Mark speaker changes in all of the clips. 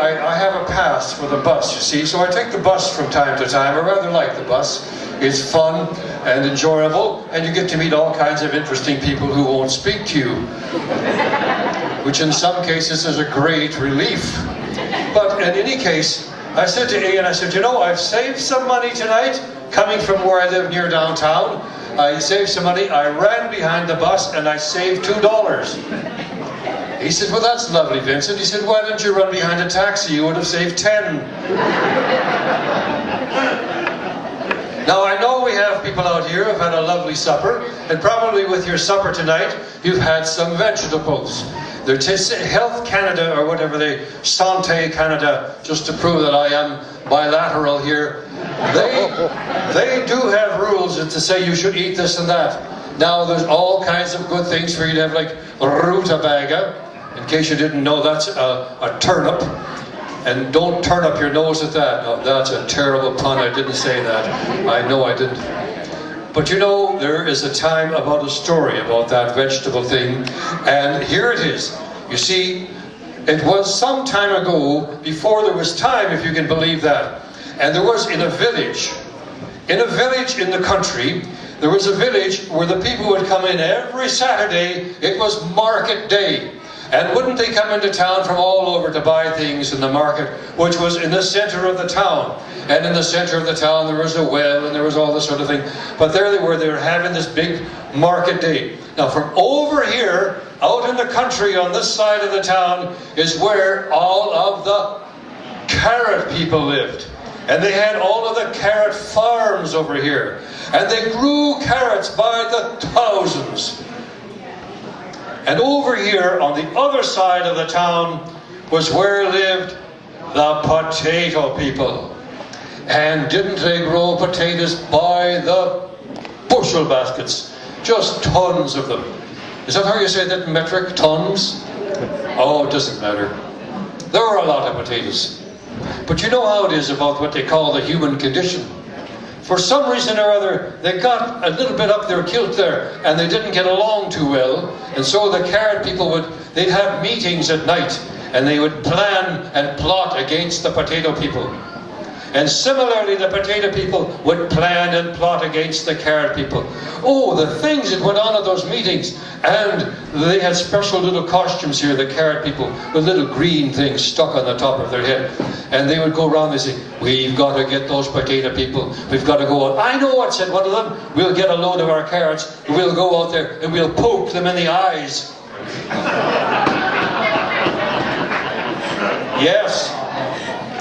Speaker 1: I have a pass for the bus, you see, so I take the bus from time to time. I rather like the bus. It's fun and enjoyable, and you get to meet all kinds of interesting people who won't speak to you, which in some cases is a great relief. But in any case, I said to Ian, I said, you know, I've saved some money tonight, coming from where I live near downtown. I saved some money, I ran behind the bus, and I saved $2. He said, well, that's lovely, Vincent. He said, why didn't you run behind a taxi? You would have saved 10. Now, I know we have people out here who have had a lovely supper, and probably with your supper tonight, you've had some vegetables. They're Health Canada, or whatever they, Santé Canada, just to prove that I am bilateral here. They do have rules to say you should eat this and that. Now, there's all kinds of good things for you to have, like rutabaga. In case you didn't know, that's a turnip. And don't turn up your nose at that. Oh, that's a terrible pun. I didn't say that. I know I didn't. But you know, there is a time about a story about that vegetable thing. And here it is. You see, it was some time ago, before there was time, if you can believe that. And there was in a village in the country, there was a village where the people would come in every Saturday. It was market day. And wouldn't they come into town from all over to buy things in the market, which was in the center of the town. And in the center of the town there was a well and there was all this sort of thing. But there they were having this big market day. Now from over here, out in the country on this side of the town, is where all of the carrot people lived. And they had all of the carrot farms over here. And they grew carrots by the thousands. And over here, on the other side of the town, was where lived the potato people. And didn't they grow potatoes by the bushel baskets? Just tons of them. Is that how you say that in metric? Tons? Oh, it doesn't matter. There were a lot of potatoes. But you know how it is about what they call the human condition. For some reason or other, they got a little bit up their kilt there, and they didn't get along too well. And so the carrot people they'd have meetings at night, and they would plan and plot against the potato people. And similarly, the potato people would plan and plot against the carrot people. Oh, the things that went on at those meetings. And they had special little costumes here, the carrot people, with little green things stuck on the top of their head. And they would go around and say, we've got to get those potato people. We've got to go out. I know what, said one of them. We'll get a load of our carrots. We'll go out there and we'll poke them in the eyes. Yes.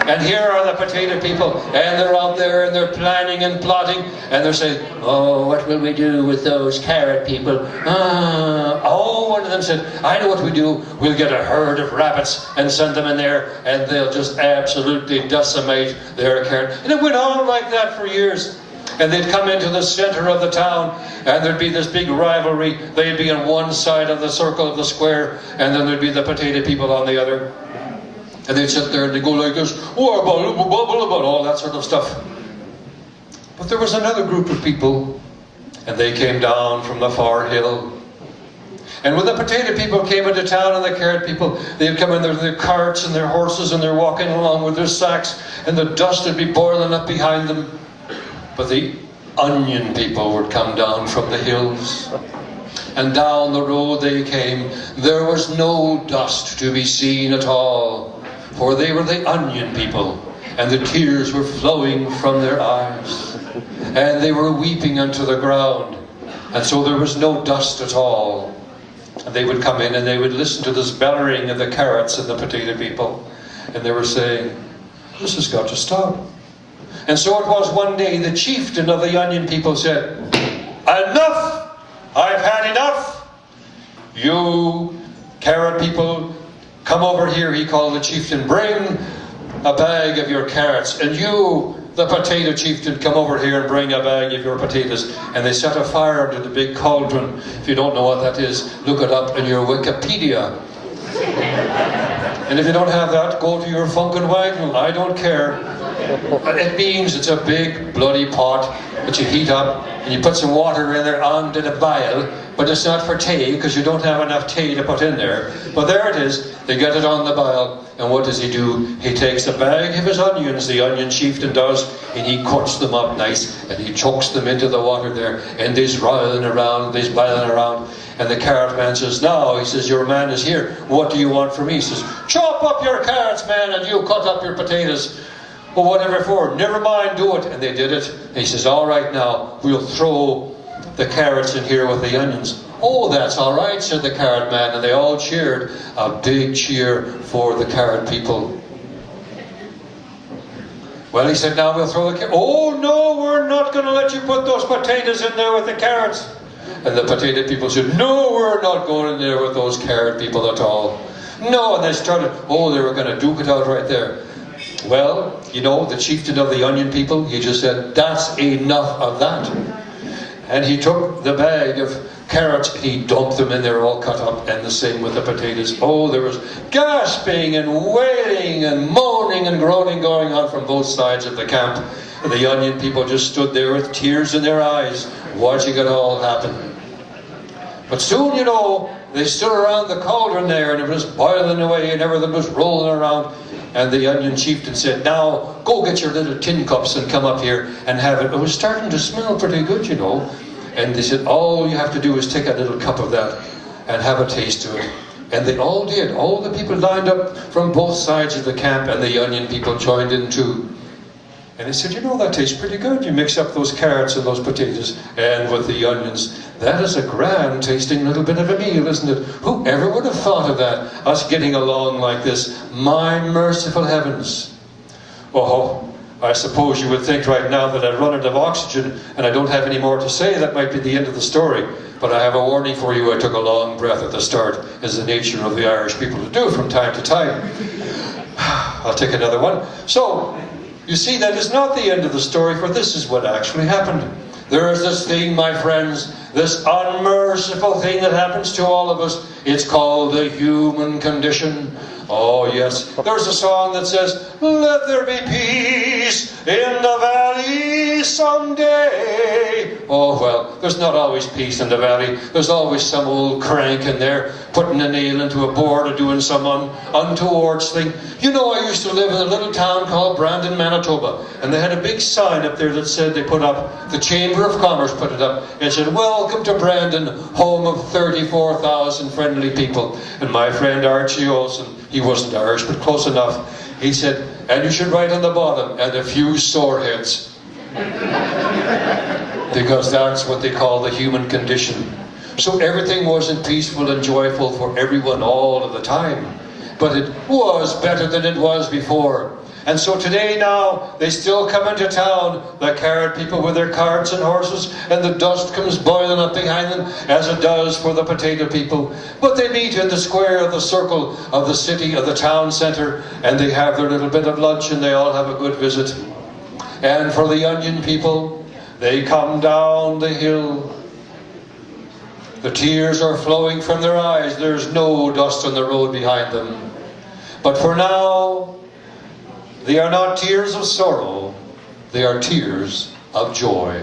Speaker 1: And here are the potato people, and they're out there and they're planning and plotting, and they're saying, oh, what will we do with those carrot people? One of them said, I know what we do. We'll get a herd of rabbits and send them in there, and they'll just absolutely decimate their carrot. And it went on like that for years. And they'd come into the center of the town, and there'd be this big rivalry. They'd be on one side of the circle of the square, and then there'd be the potato people on the other. And they'd sit there and they'd go like this, oh, about all that sort of stuff. But there was another group of people, and they came down from the far hill. And when the potato people came into town and the carrot people, they'd come in their carts and their horses, and they're walking along with their sacks, and the dust would be boiling up behind them. But the onion people would come down from the hills. And down the road they came. There was no dust to be seen at all. For they were the onion people, and the tears were flowing from their eyes, and they were weeping unto the ground, and so there was no dust at all. And they would come in and they would listen to this bellowing of the carrots and the potato people, and they were saying, this has got to stop. And so it was one day the chieftain of the onion people said, enough! I've had enough! You carrot people, come over here, he called the chieftain, bring a bag of your carrots. And you, the potato chieftain, come over here and bring a bag of your potatoes. And they set a fire under the big cauldron. If you don't know what that is, look it up in your Wikipedia. And if you don't have that, go to your Funkin' Wagon, I don't care. It means it's a big bloody pot that you heat up, and you put some water in there onto the bile, but it's not for tea, because you don't have enough tea to put in there. But there it is. They get it on the boil, and what does he do? He takes a bag of his onions, the onion chieftain does, and he cuts them up nice, and he chucks them into the water there, and they's boiling around, and the carrot man says, now, he says, your man is here, what do you want from me? He says, chop up your carrots, man, and you cut up your potatoes. Well, whatever for, never mind, do it. And they did it. And he says, all right now, we'll throw the carrots in here with the onions. Oh, that's all right, said the carrot man, and they all cheered. A big cheer for the carrot people. Well, he said, now we'll throw the carrots. Oh, no, we're not going to let you put those potatoes in there with the carrots. And the potato people said, no, we're not going in there with those carrot people at all. No, and they started, they were going to duke it out right there. Well, you know, the chieftain of the onion people, he just said, that's enough of that. And he took the bag of carrots and he dumped them in there all cut up, and the same with the potatoes. Oh, there was gasping and wailing and moaning and groaning going on from both sides of the camp. And the onion people just stood there with tears in their eyes, watching it all happen. But soon, you know, they stood around the cauldron there, and it was boiling away and everything was rolling around. And the onion chieftain said, now, go get your little tin cups and come up here and have it. It was starting to smell pretty good, you know. And they said, all you have to do is take a little cup of that and have a taste of it. And they all did. All the people lined up from both sides of the camp, and the onion people joined in too. And he said, you know, that tastes pretty good. You mix up those carrots and those potatoes and with the onions. That is a grand tasting little bit of a meal, isn't it? Whoever would have thought of that, us getting along like this? My merciful heavens. Oh, I suppose you would think right now that I've run out of oxygen and I don't have any more to say. That might be the end of the story. But I have a warning for you. I took a long breath at the start, as the nature of the Irish people to do from time to time. I'll take another one. So, you see, that is not the end of the story, for this is what actually happened. There is this thing, my friends, this unmerciful thing that happens to all of us. It's called the human condition. Oh yes, there's a song that says, let there be peace in the valley someday. Oh well, there's not always peace in the valley. There's always some old crank in there putting a nail into a board or doing some untoward thing. You know, I used to live in a little town called Brandon, Manitoba, and they had a big sign up there that said, they put up, the Chamber of Commerce put it up, and it said, welcome to Brandon, home of 34,000 friendly people. And my friend Archie Olsen, he wasn't Irish, but close enough, he said, and you should write on the bottom, and a few sore heads. Because that's what they call the human condition. So everything wasn't peaceful and joyful for everyone all of the time. But it was better than it was before. And so today now, they still come into town, the carrot people with their carts and horses, and the dust comes boiling up behind them, as it does for the potato people. But they meet in the square of the circle of the city, of the town centre, and they have their little bit of lunch, and they all have a good visit. And for the onion people, they come down the hill. The tears are flowing from their eyes. There's no dust on the road behind them. But for now, they are not tears of sorrow, they are tears of joy.